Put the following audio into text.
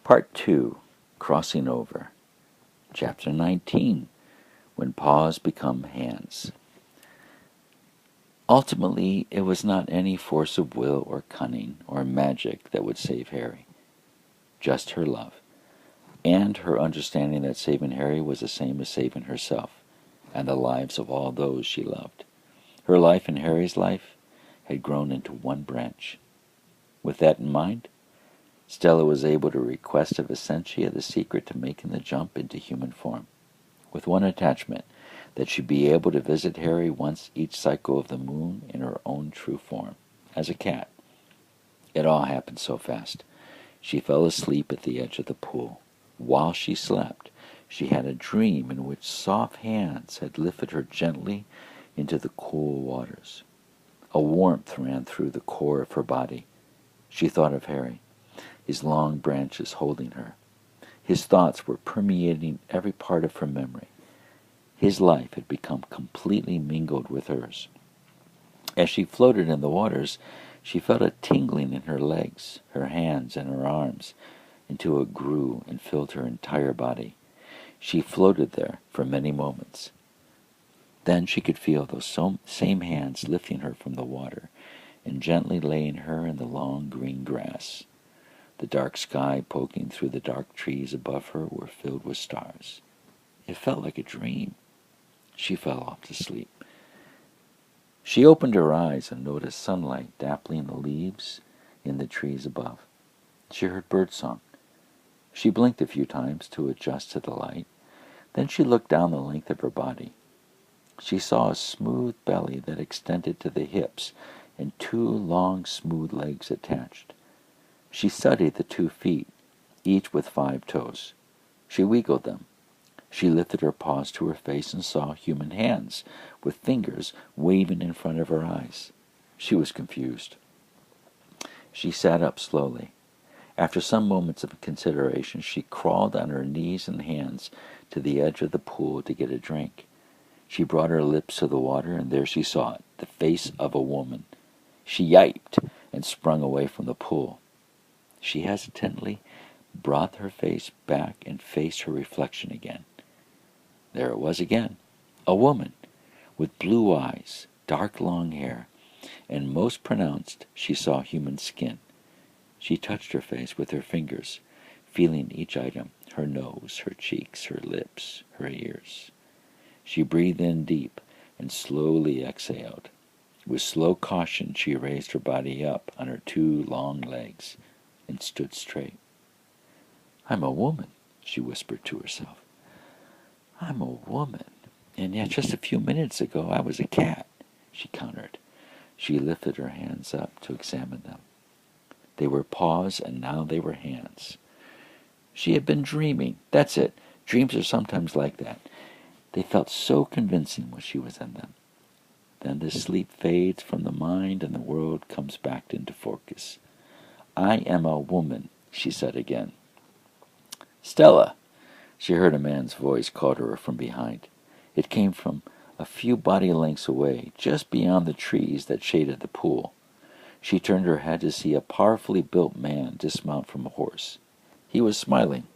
Part 2, Crossing Over. Chapter 19, When Paws Become Hands. Ultimately, it was not any force of will or cunning or magic that would save Harry. Just her love, and her understanding that saving Harry was the same as saving herself and the lives of all those she loved. Her life and Harry's life had grown into one branch. With that in mind, Stella was able to request of Essentia the secret to making the jump into human form, with one attachment, that she'd be able to visit Harry once each cycle of the moon in her own true form, as a cat. It all happened so fast. She fell asleep at the edge of the pool. While she slept, she had a dream in which soft hands had lifted her gently into the cool waters. A warmth ran through the core of her body. She thought of Harry, his long branches holding her. His thoughts were permeating every part of her memory. His life had become completely mingled with hers. As she floated in the waters, she felt a tingling in her legs, her hands, and her arms, until it grew and filled her entire body. She floated there for many moments. Then she could feel those same hands lifting her from the water and gently laying her in the long green grass. The dark sky poking through the dark trees above her were filled with stars. It felt like a dream. She fell off to sleep. She opened her eyes and noticed sunlight dappling the leaves in the trees above. She heard birdsong. She blinked a few times to adjust to the light. Then she looked down the length of her body. She saw a smooth belly that extended to the hips and two long, smooth legs attached. She studied the 2 feet, each with 5 toes. She wiggled them. She lifted her paws to her face and saw human hands, with fingers waving in front of her eyes. She was confused. She sat up slowly. After some moments of consideration, she crawled on her knees and hands to the edge of the pool to get a drink. She brought her lips to the water, and there she saw it, the face of a woman. She yiped and sprung away from the pool. She hesitantly brought her face back and faced her reflection again. There it was again, a woman, with blue eyes, dark long hair, and most pronounced she saw human skin. She touched her face with her fingers, feeling each item, her nose, her cheeks, her lips, her ears. She breathed in deep and slowly exhaled. With slow caution she raised her body up on her 2 long legs and stood straight. "I'm a woman," she whispered to herself. "I'm a woman, and yet just a few minutes ago I was a cat," she countered. She lifted her hands up to examine them. They were paws, and now they were hands. She had been dreaming. That's it. Dreams are sometimes like that. They felt so convincing when she was in them. Then the sleep fades from the mind and the world comes back into focus. "I am a woman," she said again. "Stella!" She heard a man's voice call to her from behind. It came from a few body lengths away, just beyond the trees that shaded the pool. She turned her head to see a powerfully built man dismount from a horse. He was smiling.